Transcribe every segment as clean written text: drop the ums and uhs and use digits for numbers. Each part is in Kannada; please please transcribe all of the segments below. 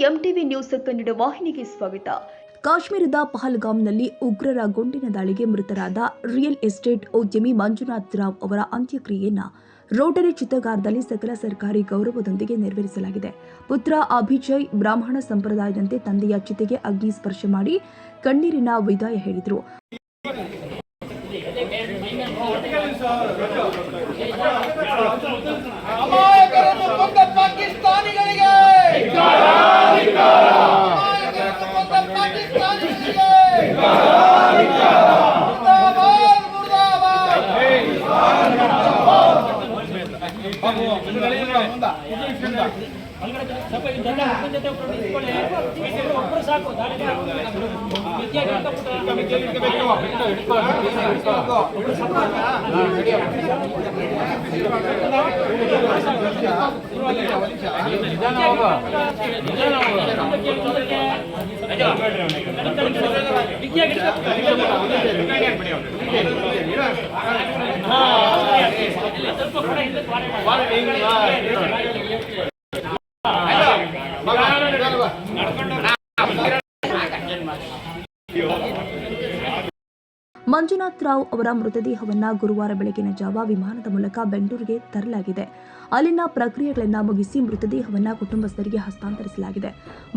ಎಂಟಿವಿ ನ್ಯೂಸ್ ಕನ್ನಡ ವಾಹಿನಿಗೆ ಸ್ವಾಗತ. ಕಾಶ್ಮೀರದ ಪಹಲ್ಗಾಮ್ನಲ್ಲಿ ಉಗ್ರರ ಗುಂಡಿನ ದಾಳಿಗೆ ಮೃತರಾದ ರಿಯಲ್ ಎಸ್ಟೇಟ್ ಉದ್ಯಮಿ ಮಂಜುನಾಥ್ ರಾವ್ ಅವರ ಅಂತ್ಯಕ್ರಿಯೆಯನ್ನು ರೋಟರಿ ಚಿತ್ರಗಾರದಲ್ಲಿ ಸಕಲ ಸರ್ಕಾರಿ ಗೌರವದೊಂದಿಗೆ ನೆರವೇರಿಸಲಾಗಿದೆ. ಪುತ್ರ ಅಭಿಜಯ್ ಬ್ರಾಹ್ಮಣ ಸಂಪ್ರದಾಯದಂತೆ ತಂದೆಯ ಚಿತೆಗೆ ಅಗ್ನಿ ಸ್ಪರ್ಶ ಮಾಡಿ ಕಣ್ಣೀರಿನ ವಿದಾಯ ಹೇಳಿದರು. ಮಂಜುನಾಥ್ ರಾವ್ ಅವರ ಮೃತದೇಹವನ್ನು ಗುರುವಾರ ಬೆಳಗಿನ ಜಾವ ವಿಮಾನದ ಮೂಲಕ ಬೆಂಗಳೂರಿಗೆ ತರಲಾಗಿದೆ. ಅಲ್ಲಿನ ಪ್ರಕ್ರಿಯೆಗಳನ್ನು ಮುಗಿಸಿ ಮೃತದೇಹವನ್ನು ಕುಟುಂಬಸ್ಥರಿಗೆ ಹಸ್ತಾಂತರಿಸಲಾಗಿದೆ.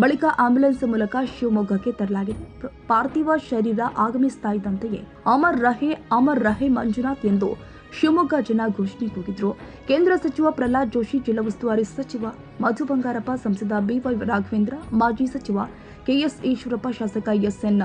ಬಳಿಕ ಆಂಬ್ಯುಲೆನ್ಸ್ ಮೂಲಕ ಶಿವಮೊಗ್ಗಕ್ಕೆ ತರಲಾಗಿದೆ. ಪಾರ್ಥಿವ ಶರೀರ ಆಗಮಿಸ್ತಾ ಇದ್ದಂತೆಯೇ ಅಮರ್ ರಹೆ ಮಂಜುನಾಥ್ ಎಂದು ಶಿವಮೊಗ್ಗ ಜನ ಘೋಷಣೆ ಕೂಗಿದ್ರು. ಕೇಂದ್ರ ಸಚಿವ ಪ್ರಹ್ಲಾದ್ ಜೋಶಿ, ಜಿಲ್ಲಾ ಉಸ್ತುವಾರಿ ಸಚಿವ ಮಧು ಬಂಗಾರಪ್ಪ, ಸಂಸದ ಬಿವೈ ರಾಘವೇಂದ್ರ, ಮಾಜಿ ಸಚಿವ ಕೆಎಸ್ ಈಶ್ವರಪ್ಪ, ಶಾಸಕ ಎಸ್ಎನ್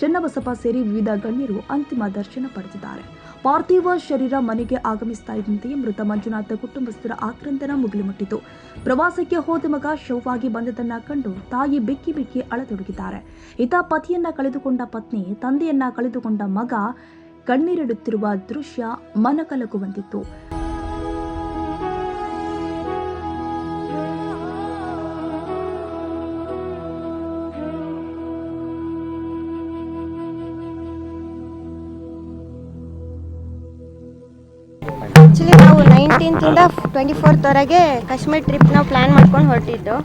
ಚನ್ನಬಸಪ್ಪ ಸೇರಿ ವಿವಿಧ ಗಣ್ಯರು ಅಂತಿಮ ದರ್ಶನ ಪಡೆದಿದ್ದಾರೆ. ಪಾರ್ಥಿವ ಶರೀರ ಮನೆಗೆ ಆಗಮಿಸ್ತಾ ಇದ್ದಂತೆಯೇ ಮೃತ ಮಂಜುನಾಥ್ ಕುಟುಂಬಸ್ಥರ ಆಕ್ರಂದನ ಮುಗಿಲು ಮುಟ್ಟಿತು. ಪ್ರವಾಸಕ್ಕೆ ಹೋದ ಮಗ ಶವವಾಗಿ ಬಂದದನ್ನ ಕಂಡು ತಾಯಿ ಬೆಕ್ಕಿ ಬೆಕ್ಕಿ ಅಳತೊಡಗಿದ್ದಾರೆ. ಇತ ಪತಿಯನ್ನ ಕಳೆದುಕೊಂಡ ಪತ್ನಿ, ತಂದೆಯನ್ನ ಕಳೆದುಕೊಂಡ ಮಗ ಕಣ್ಣೀರಿಡುತ್ತಿರುವ ದೃಶ್ಯ ಮನಕಲಕುವಂತಿತ್ತು. ಆ್ಯಕ್ಚುಲಿ ನಾವು 19th 24th ಕಾಶ್ಮೀರ್ ಟ್ರಿಪ್ ನಾವು ಪ್ಲ್ಯಾನ್ ಮಾಡ್ಕೊಂಡು ಹೊರಟಿದ್ದು.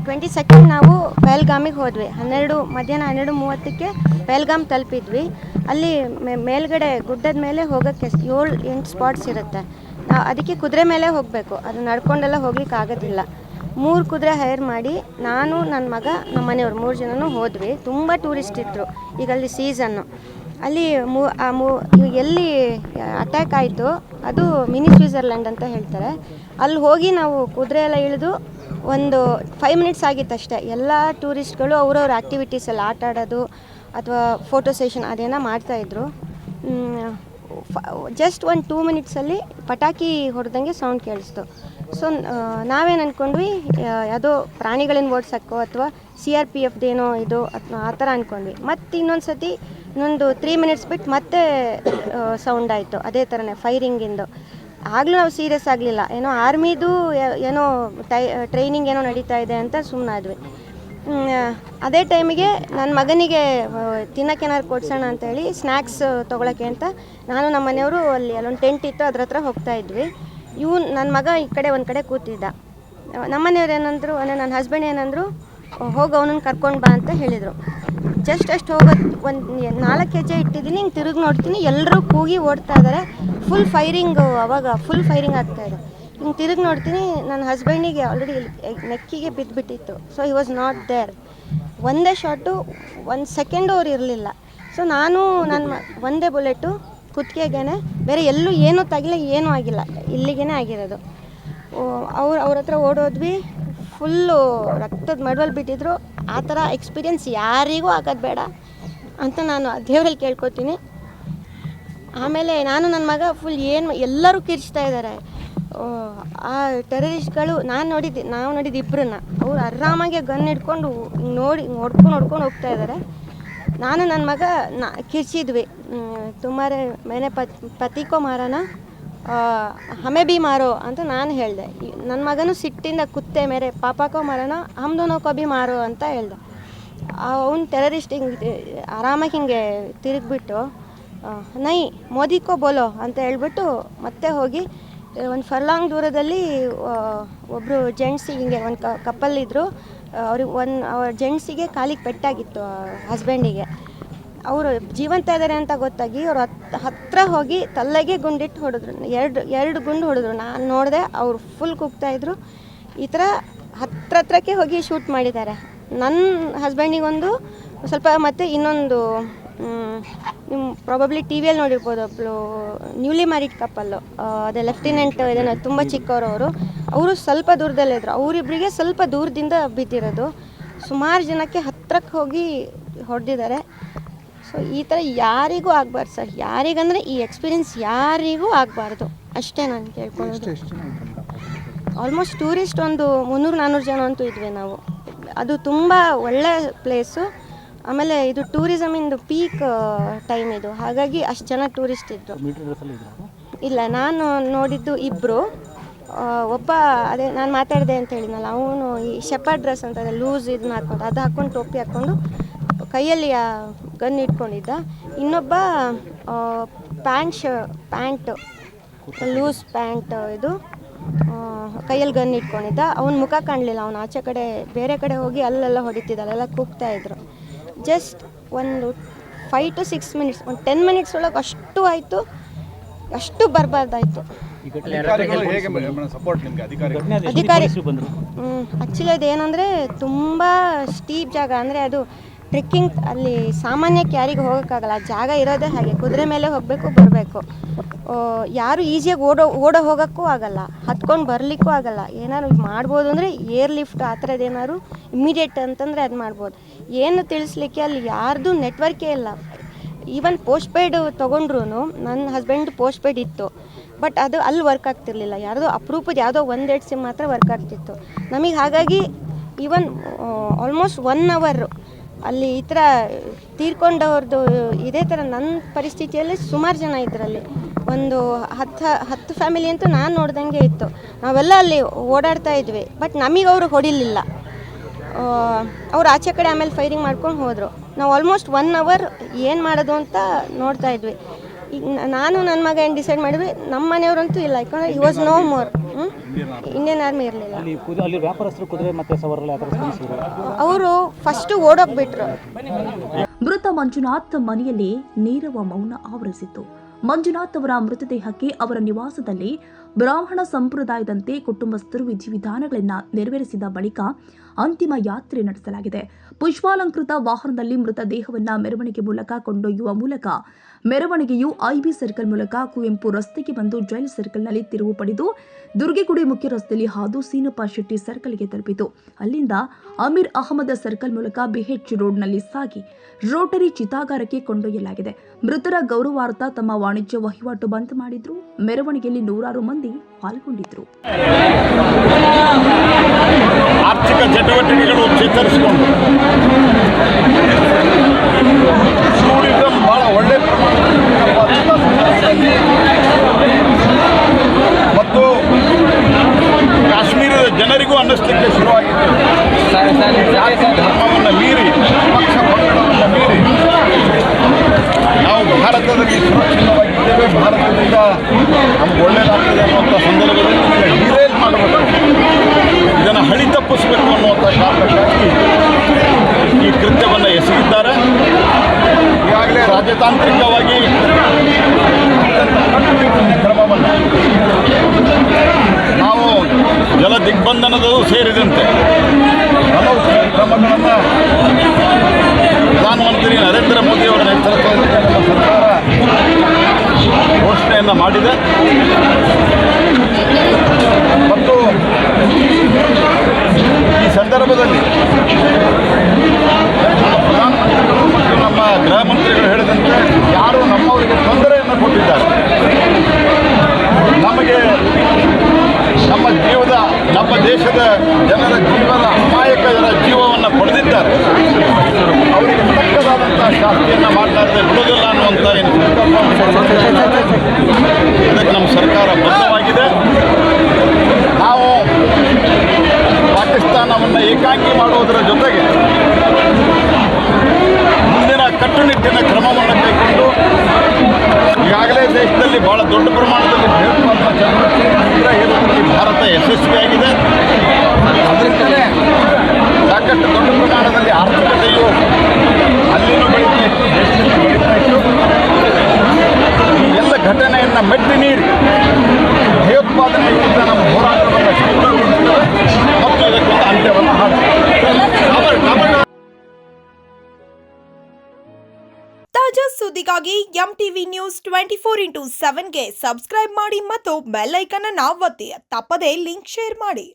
22nd ನಾವು ಪಹಲ್ಗಾಮಿಗೆ ಹೋದ್ವಿ. ಮಧ್ಯಾಹ್ನ 12:30ಕ್ಕೆ ಪಹಲ್ಗಾಮ್ ತಲುಪಿದ್ವಿ. ಅಲ್ಲಿ ಮೇಲ್ಗಡೆ ಗುಡ್ಡದ ಮೇಲೆ ಹೋಗೋಕ್ಕೆ 7-8 ಸ್ಪಾಟ್ಸ್ ಇರುತ್ತೆ. ನಾವು ಅದಕ್ಕೆ ಕುದುರೆ ಮೇಲೆ ಹೋಗಬೇಕು. ಅದು ನಡ್ಕೊಂಡೆಲ್ಲ ಹೋಗ್ಲಿಕ್ಕೆ ಆಗೋದಿಲ್ಲ. 3 ಕುದುರೆ ಹೈರ್ ಮಾಡಿ ನಾನು, ನನ್ನ ಮಗ, ನಮ್ಮ ಮನೆಯವ್ರು 3 ಜನನೂ ಹೋದ್ವಿ. ತುಂಬ ಟೂರಿಸ್ಟ್ ಇದ್ದರು. ಈಗ ಅಲ್ಲಿ ಸೀಸನ್ನು. ಅಲ್ಲಿ ಎಲ್ಲಿ ಅಟ್ಯಾಕ್ ಆಯಿತು ಅದು ಮಿನಿ ಸ್ವಿಟ್ಜರ್ಲ್ಯಾಂಡ್ ಅಂತ ಹೇಳ್ತಾರೆ. ಅಲ್ಲಿ ಹೋಗಿ ನಾವು ಕುದುರೆ ಎಲ್ಲ ಇಳಿದು ಒಂದು 5 ಮಿನಿಟ್ಸ್ ಆಗಿತ್ತು ಅಷ್ಟೇ. ಎಲ್ಲ ಟೂರಿಸ್ಟ್ಗಳು ಅವ್ರವ್ರ ಆ್ಯಕ್ಟಿವಿಟೀಸ್ ಎಲ್ಲ ಆಟ ಆಡೋದು ಅಥವಾ ಫೋಟೋ ಸೆಷನ್ ಅದೇನೋ ಮಾಡ್ತಾಯಿದ್ರು. ಜಸ್ಟ್ ಒಂದು 2 ಮಿನಿಟ್ಸಲ್ಲಿ ಪಟಾಕಿ ಹೊಡೆದಂಗೆ ಸೌಂಡ್ ಕೇಳಿಸ್ತು. ಸೊ ನಾವೇನು ಅಂದ್ಕೊಂಡ್ವಿ, ಯಾವುದೋ ಪ್ರಾಣಿಗಳನ್ನ ಓಡಿಸೋಕ್ಕೋ ಅಥವಾ CRPFದೇನೋ ಇದು ಆ ಥರ ಅಂದ್ಕೊಂಡ್ವಿ. ಮತ್ತು ಇನ್ನೊಂದು 3 ಮಿನಿಟ್ಸ್ ಬಿಟ್ಟು ಮತ್ತೆ ಸೌಂಡ್ ಆಯಿತು, ಅದೇ ಥರನೇ ಫೈರಿಂಗಿಂದು. ಆಗಲೂ ನಾವು ಸೀರಿಯಸ್ ಆಗಲಿಲ್ಲ. ಏನೋ ಆರ್ಮಿದು ಏನೋ ಟ್ರೈನಿಂಗ್ ಏನೋ ನಡೀತಾ ಇದೆ ಅಂತ ಸುಮ್ಮನಾದ್ವಿ. ಅದೇ ಟೈಮಿಗೆ ನನ್ನ ಮಗನಿಗೆ ತಿನ್ನೋಕ್ಕೇನಾದ್ರು ಕೊಡ್ಸೋಣ ಅಂತೇಳಿ ಸ್ನ್ಯಾಕ್ಸ್ ತೊಗೊಳಕ್ಕೆ ಅಂತ ನಾನು, ನಮ್ಮ ಮನೆಯವರು ಅಲ್ಲೊಂದು ಟೆಂಟ್ ಇತ್ತು, ಅದ್ರ ಹತ್ರ ಹೋಗ್ತಾಯಿದ್ವಿ. ನನ್ನ ಮಗ ಈ ಕಡೆ ಒಂದು ಕಡೆ ಕೂತಿದ್ದ. ನಮ್ಮ ಮನೆಯವ್ರು ಏನಂದರು, ನನ್ನ ಹಸ್ಬೆಂಡ್ ಏನಂದರು, ಹೋಗಿ ಅವನನ್ನು ಕರ್ಕೊಂಡು ಬಾ ಅಂತ ಹೇಳಿದರು. ಜಸ್ಟ್ ಅಷ್ಟು ಹೋಗೋದು ಒಂದು 4 ಹೆಜ್ಜೆ ಇಟ್ಟಿದ್ದೀನಿ. ಹಿಂಗೆ ತಿರುಗಿ ನೋಡ್ತೀನಿ, ಎಲ್ಲರೂ ಕೂಗಿ ಓಡ್ತಾ ಇದ್ದಾರೆ. ಫುಲ್ ಫೈರಿಂಗು, ಅವಾಗ ಫುಲ್ ಫೈರಿಂಗ್ ಆಗ್ತಾಯಿದೆ. ಹಿಂಗೆ ತಿರುಗಿ ನೋಡ್ತೀನಿ, ನನ್ನ ಹಸ್ಬೆಂಡಿಗೆ ಆಲ್ರೆಡಿ ನೆಕ್ಕಿಗೆ ಬಿದ್ದುಬಿಟ್ಟಿತ್ತು. So he was not there. ಒಂದೇ ಶಾಟು, 1 ಸೆಕೆಂಡು ಅವ್ರು ಇರಲಿಲ್ಲ. ಸೊ ನಾನು ಒಂದೇ ಬುಲೆಟು ಕುತ್ತಿಗೆಗೇನೆ, ಬೇರೆ ಎಲ್ಲೂ ಏನೂ ತಾಗಿಲ್ಲ, ಏನೂ ಆಗಿಲ್ಲ, ಇಲ್ಲಿಗೇ ಆಗಿರೋದು. ಅವ್ರ ಹತ್ರ ಓಡೋದ್ವಿ. ಫುಲ್ಲು ರಕ್ತದ ಮಡುವಲ್ಲಿ ಬಿಟ್ಟಿದ್ರು. ಆ ಥರ ಎಕ್ಸ್ಪೀರಿಯೆನ್ಸ್ ಯಾರಿಗೂ ಆಗೋದು ಬೇಡ ಅಂತ ನಾನು ದೇವರಲ್ಲಿ ಕೇಳ್ಕೊತೀನಿ. ಆಮೇಲೆ ನಾನು, ನನ್ನ ಮಗ ಫುಲ್ ಎಲ್ಲರೂ ಕಿರ್ಚ್ತಾ ಇದ್ದಾರೆ. ಆ ಟೆರರಿಸ್ಟ್ಗಳು ನಾವು ನೋಡಿದ್ದು ಇಬ್ಬರನ್ನ. ಅವ್ರು ಆರಾಮಾಗಿ ಗನ್ ಹಿಡ್ಕೊಂಡು ಹೊಡ್ಕೊಂಡು ಹೋಗ್ತಾ ಇದ್ದಾರೆ. ನಾನು ನನ್ನ ಮಗ ಕಿರ್ಚಿದ್ವಿ, ತುಮಾರೆ ಮೇನೆ ಪತಿಕೋ ಮಾರನ ಹಮೆ ಬಿ ಮಾರೋ ಅಂತ ನಾನು ಹೇಳಿದೆ. ನನ್ನ ಮಗನೂ ಸಿಟ್ಟಿಂದ ಕುತ್ತೆ ಮೇರೆ ಪಾಪಾಕೋ ಮಾರೋಣ ಹಮ್ ದೋನೋ ಕೋ ಬಿ ಮಾರೋ ಅಂತ ಹೇಳ್ದೆ. ಅವ್ನು ಟೆರರಿಸ್ಟ್ ಹಿಂಗೆ ಆರಾಮಾಗಿ ಹಿಂಗೆ ತಿರುಗಿಬಿಟ್ಟು ನೈ ಮೋದಿಕೋ ಬೋಲೋ ಅಂತ ಹೇಳ್ಬಿಟ್ಟು ಮತ್ತೆ ಹೋಗಿ ಒಂದು ಫರ್ಲಾಂಗ್ ದೂರದಲ್ಲಿ ಒಬ್ಬರು ಜೆಂಟ್ಸ್ ಹಿಂಗೆ ಒಂದು ಕಪ್ಪಲ್ಲಿದ್ದರು. ಅವ್ರಿಗೆ ಅವ್ರ ಜೆಂಟ್ಸಿಗೆ ಕಾಲಿಗೆ ಪೆಟ್ಟಾಗಿತ್ತು, ಹಸ್ಬೆಂಡಿಗೆ. ಅವರು ಜೀವಂತ ಇದ್ದಾರೆ ಅಂತ ಗೊತ್ತಾಗಿ ಅವ್ರು ಹತ್ತಿರ ಹೋಗಿ ತಲೆಗೆ ಗುಂಡಿಟ್ಟು ಹೊಡೆದ್ರು, ಎರಡು ಗುಂಡು ಹೊಡೆದ್ರು. ನಾನು ನೋಡಿದೆ, ಅವ್ರು ಫುಲ್ ಕೂಗ್ತಾಯಿದ್ರು. ಈ ಥರ ಹತ್ರಕ್ಕೆ ಹೋಗಿ ಶೂಟ್ ಮಾಡಿದ್ದಾರೆ. ನನ್ನ ಹಸ್ಬೆಂಡಿಗೊಂದು ಸ್ವಲ್ಪ, ಮತ್ತು ಇನ್ನೊಂದು ನಿಮ್ಮ ಪ್ರಾಬಬ್ಲಿ ಟಿ ವಿಯಲ್ಲಿ ನೋಡಿರ್ಬೋದು, ಒಬ್ಬಳು ನ್ಯೂಲಿ ಮ್ಯಾರಿಡ್ ಕಪ್ಪಲ್ಲು, ಅದೇ ಲೆಫ್ಟಿನೆಂಟ್ ಇದನ್ನು ತುಂಬ ಚಿಕ್ಕವರು, ಅವರು ಸ್ವಲ್ಪ ದೂರದಲ್ಲಿದ್ದರು. ಅವರಿಬ್ಬರಿಗೆ ಸ್ವಲ್ಪ ದೂರದಿಂದ ಬಿದ್ದಿರೋದು. ಸುಮಾರು ಜನಕ್ಕೆ ಹತ್ರಕ್ಕೆ ಹೋಗಿ ಹೊಡೆದಿದ್ದಾರೆ. ಸೊ ಈ ಥರ ಯಾರಿಗೂ ಆಗಬಾರ್ದು ಸರ್, ಯಾರಿಗಂದರೆ ಈ ಎಕ್ಸ್ಪೀರಿಯೆನ್ಸ್ ಯಾರಿಗೂ ಆಗಬಾರ್ದು ಅಷ್ಟೇ ನಾನು ಕೇಳ್ಕೊಳ್ಳೋದು. ಆಲ್ಮೋಸ್ಟ್ ಟೂರಿಸ್ಟ್ ಒಂದು 300-400 ಜನ ಅಂತೂ ಇದ್ವಿ ನಾವು. ಅದು ತುಂಬ ಒಳ್ಳೆ ಪ್ಲೇಸು. ಆಮೇಲೆ ಇದು ಟೂರಿಸಮಿಂದು ಪೀಕ್ ಟೈಮ್ ಇದು, ಹಾಗಾಗಿ ಅಷ್ಟು ಜನ ಟೂರಿಸ್ಟ್ ಇದ್ದರು. ಇಲ್ಲ, ನಾನು ನೋಡಿದ್ದು ಇಬ್ಬರು. ಒಬ್ಬ ಅದೇ ನಾನು ಮಾತಾಡಿದೆ ಅಂತ ಹೇಳಿದ್ನಲ್ಲ, ಅವನು ಈ ಶೆಪರ್ಡ್ ಡ್ರೆಸ್ ಅಂತ ಲೂಸ್ ಇದನ್ನ ಹಾಕ್ಕೊಂಡು, ಅದು ಹಾಕ್ಕೊಂಡು ಟೋಪಿ ಹಾಕ್ಕೊಂಡು ಕೈಯಲ್ಲಿ ಗನ್ ಇಟ್ಕೊಂಡಿದ್ದ. ಇನ್ನೊಬ್ಬ ಪ್ಯಾಂಟ್ ಲೂಸ್ ಪ್ಯಾಂಟ್ ಇದು ಕೈಯಲ್ಲಿ ಗನ್ ಇಟ್ಕೊಂಡಿದ್ದ. ಅವನ ಮುಖ ಕಾಣಲಿಲ್ಲ, ಅವನು ಆಚೆ ಕಡೆ ಬೇರೆ ಕಡೆ ಹೋಗಿ ಅಲ್ಲೆಲ್ಲ ಹೊಡಿತಿದ್ದ, ಅಲ್ಲೆಲ್ಲ ಕೂಗ್ತಾಯಿದ್ರು. ಜಸ್ಟ್ ಒಂದು 5 to 6 minutes, ಒಂದು 10 minutes ಒಳಗೆ ಅಷ್ಟು ಆಯಿತು, ಅಷ್ಟು ಬರಬಾರ್ದಾಯಿತು. ಅಧಿಕಾರಿ ಆ್ಯಕ್ಚುಲಿ ಅದೇನಂದರೆ ತುಂಬ ಸ್ಟೀಪ್ ಜಾಗ, ಅಂದರೆ ಅದು ಟ್ರೆಕ್ಕಿಂಗ್, ಅಲ್ಲಿ ಸಾಮಾನ್ಯಕ್ಕೆ ಯಾರಿಗೂ ಹೋಗೋಕ್ಕಾಗಲ್ಲ. ಜಾಗ ಇರೋದೇ ಹಾಗೆ, ಕುದುರೆ ಮೇಲೆ ಹೋಗಬೇಕು ಬರಬೇಕು. ಯಾರು ಈಸಿಯಾಗಿ ಓಡೋ ಹೋಗೋಕ್ಕೂ ಆಗಲ್ಲ, ಹತ್ಕೊಂಡು ಬರಲಿಕ್ಕೂ ಆಗಲ್ಲ. ಏನಾದ್ರು ಮಾಡ್ಬೋದು ಅಂದರೆ ಏರ್ ಲಿಫ್ಟ್ ಆ ಥರದ್ದು ಏನಾದ್ರು ಇಮ್ಮಿಡಿಯೇಟ್ ಅಂತಂದರೆ ಅದು ಮಾಡ್ಬೋದು. ಏನು ತಿಳಿಸ್ಲಿಕ್ಕೆ ಅಲ್ಲಿ ಯಾರ್ದು ನೆಟ್ವರ್ಕೇ ಇಲ್ಲ. ಈವನ್ ಪೋಸ್ಟ್ ಪೇಯ್ಡ್ ತೊಗೊಂಡ್ರು, ನನ್ನ ಹಸ್ಬೆಂಡ್ ಪೋಸ್ಟ್ ಪೇಯ್ಡ್ ಇತ್ತು, ಬಟ್ ಅದು ಅಲ್ಲಿ ವರ್ಕ್ ಆಗ್ತಿರ್ಲಿಲ್ಲ. ಯಾರ್ದೋ ಅಪರೂಪದ ಯಾವುದೋ 1-2 ಸಿಮ್ ಮಾತ್ರ ವರ್ಕ್ ಆಗ್ತಿತ್ತು ನಮಗೆ. ಹಾಗಾಗಿ ಈವನ್ ಆಲ್ಮೋಸ್ಟ್ 1 hour ಅಲ್ಲಿ ಈ ಥರ ತೀರ್ಕೊಂಡವ್ರದ್ದು ಇದೇ ಥರ ನನ್ನ ಪರಿಸ್ಥಿತಿಯಲ್ಲಿ ಸುಮಾರು ಜನ ಇದರಲ್ಲಿ. ಒಂದು 10 ಫ್ಯಾಮಿಲಿ ಅಂತೂ ನಾನು ನೋಡ್ದಂಗೆ ಇತ್ತು. ನಾವೆಲ್ಲ ಅಲ್ಲಿ ಓಡಾಡ್ತಾ ಇದ್ವಿ, ಬಟ್ ನಮಗೆ ಅವರು ಹೊಡಿಲಿಲ್ಲ. ಅವ್ರು ಆಚೆ ಕಡೆ ಆಮೇಲೆ ಫೈರಿಂಗ್ ಮಾಡ್ಕೊಂಡು ಹೋದರು. ನಾವು ಆಲ್ಮೋಸ್ಟ್ 1 hour ಏನು ಮಾಡೋದು ಅಂತ ನೋಡ್ತಾ ಇದ್ವಿ. ಈಗ ನಾನು ನನ್ನ ಮಗ ಏನು ಡಿಸೈಡ್ ಮಾಡಿದ್ವಿ, ನಮ್ಮ ಮನೆಯವ್ರಂತೂ ಇಲ್ಲ, ಯಾಕಂದರೆ he was no more. Indian army ಇರಲಿಲ್ಲ. ಅವರು ಫಸ್ಟು ಓಡೋಗ್ಬಿಟ್ರು. ಮೃತ ಮಂಜುನಾಥ್ ಮನೆಯಲ್ಲಿ ನೀರವ ಮೌನ ಆವರಿಸಿತ್ತು. ಮಂಜುನಾಥ್ ಅವರ ಮೃತದೇಹಕ್ಕೆ ಅವರ ನಿವಾಸದಲ್ಲಿ ಬ್ರಾಹ್ಮಣ ಸಂಪ್ರದಾಯದಂತೆ ಕುಟುಂಬಸ್ಥರು ವಿಧಿವಿಧಾನಗಳನ್ನು ನೆರವೇರಿಸಿದ ಬಳಿಕ ಅಂತಿಮ ಯಾತ್ರೆ ನಡೆಸಲಾಗಿದೆ. ಪುಷ್ಪಾಲಂಕೃತ ವಾಹನದಲ್ಲಿ ಮೃತದೇಹವನ್ನ ಮೆರವಣಿಗೆ ಮೂಲಕ ಕೊಂಡೊಯ್ಯುವ ಮೂಲಕ ಮೆರವಣಿಗೆಯು ಐಬಿ ಸರ್ಕಲ್ ಮೂಲಕ ಕುವೆಂಪು ರಸ್ತೆಗೆ ಬಂದು ಜೈಲ್ ಸರ್ಕಲ್ನಲ್ಲಿ ತಿರುವು ಪಡೆದು ದುರ್ಗೆಗುಡಿ ಮುಖ್ಯ ರಸ್ತೆಯಲ್ಲಿ ಹಾದು ಸೀನಪ್ಪ ಶೆಟ್ಟಿ ಸರ್ಕಲ್ಗೆ ತಲುಪಿತು. ಅಲ್ಲಿಂದ ಅಮೀರ್ ಅಹಮದ್ ಸರ್ಕಲ್ ಮೂಲಕ ಬಿಎಚ್ ರೋಡ್ನಲ್ಲಿ ಸಾಗಿ ರೋಟರಿ ಚಿತಾಗಾರಕ್ಕೆ ಕೊಂಡೊಯ್ಯಲಾಗಿದೆ. ಮೃತರ ಗೌರವಾರ್ಥ ತಮ್ಮ ವಾಣಿಜ್ಯ ವಹಿವಾಟು ಬಂದ್ ಮಾಡಿದ್ರು. ಮೆರವಣಿಗೆಯಲ್ಲಿ 100 ಮಂದಿ ಪಾಲ್ಗೊಂಡಿದ್ರು. ಆರ್ಥಿಕ ಚಟುವಟಿಕೆಗಳು ಚೇತರಿಸಿಕೊಂಡು ಟೂರಿಸಂ ಬಹಳ ಒಳ್ಳೆ ಮತ್ತು ಕಾಶ್ಮೀರದ ಜನರಿಗೂ ಅನ್ನಿಸ್ಲಿಕ್ಕೆ ಶುರುವಾಗಿತ್ತು. ಜಾತಿ ಧರ್ಮವನ್ನು ಮೀರಿ, ಪಕ್ಷ ಪಂಗಡವನ್ನು ಮೀರಿ ನಾವು ಭಾರತದಲ್ಲಿ ಸುರಕ್ಷಿತವಾಗಿದ್ದೇವೆ, ಭಾರತದಿಂದ ನಮ್ಗೆ ಒಳ್ಳೆಯದಾಗ್ತದೆ ಅನ್ನುವಂಥ ಸಂದರ್ಭದಲ್ಲಿ ಡಿರೇಲ್ ಮಾಡಬೇಕು, ಇದನ್ನು ಹಳಿ ತಪ್ಪಿಸಬೇಕು ಅನ್ನುವಂಥ ಕಾರಣಕ್ಕಾಗಿ ಈ ಕೃತ್ಯವನ್ನು ಎಸಗಿದ್ದಾರೆ. ಈಗಾಗಲೇ ರಾಜತಾಂತ್ರಿಕವಾಗಿ ಕ್ರಮವನ್ನು ನಾವು ಜಲ ದಿಗ್ಬಂಧನದೂ ಸೇರಿದಂತೆ ಹಲವು ಕ್ರಮಗಳನ್ನು ಪ್ರಧಾನಮಂತ್ರಿ ನರೇಂದ್ರ ಮೋದಿ ಅವರ ನೇತೃತ್ವದಲ್ಲಿ ನಮ್ಮ ಸರ್ಕಾರ ಘೋಷಣೆಯನ್ನು ಮಾಡಿದೆ. ಮತ್ತು ಈ ಸಂದರ್ಭದಲ್ಲಿ ನಮ್ಮ ಪ್ರಧಾನಮಂತ್ರಿಗಳು ಮತ್ತು ನಮ್ಮ ಗೃಹ ಮಂತ್ರಿಗಳು ಹೇಳಿದಂತೆ ಯಾರು ನಮ್ಮವರಿಗೆ ತೊಂದರೆಯನ್ನು ಕೊಟ್ಟಿದ್ದಾರೆ, ನಮಗೆ ನಮ್ಮ ದೇಶದ ಜನರ ಅಮಾಯಕರ ಜೀವವನ್ನು ಪಡೆದಿದ್ದಾರೆ, ಅವರಿಗೆ ತಕ್ಕದಾದಂಥ ಶಾಸ್ತಿಯನ್ನು ಮಾಡಲಾರದೆ ಬಿಡುವುದಿಲ್ಲ ಅನ್ನುವಂಥ ಏನು ಅದಕ್ಕೆ ನಮ್ಮ ಸರ್ಕಾರ ಬದ್ಧವಾಗಿದೆ. ನಾವು ಪಾಕಿಸ್ತಾನವನ್ನು ಏಕಾಂಗಿ ಮಾಡುವುದರ ಜೊತೆಗೆ ಮುಂದಿನ ಕಟ್ಟುನಿಟ್ಟಿನ ಕ್ರಮವನ್ನು ಕೈಗೊಂಡು ಈಗಾಗಲೇ ದೇಶದಲ್ಲಿ ಭಾಳ ದೊಡ್ಡ ಪ್ರಮಾಣದಲ್ಲಿ ಭಯೋತ್ಪಾದನಾ ಚಟುವಟಿಕೆ ಭಾರತ ಯಶಸ್ವಿಯಾಗಿದೆ. ಅದರಿಂದಲೇ ಸಾಕಷ್ಟು ತಾಜಾ ಸುದ್ದಿಗಾಗಿ MTV ನ್ಯೂಸ್ 24/7ಗೆ ಸಬ್ಸ್ಕ್ರೈಬ್ ಮಾಡಿ ಮತ್ತು ಬೆಲ್ ಐಕಾನ್ ಅನ್ನು ಒತ್ತಿ ತಪ್ಪದೇ ಲಿಂಕ್ ಶೇರ್ ಮಾಡಿ.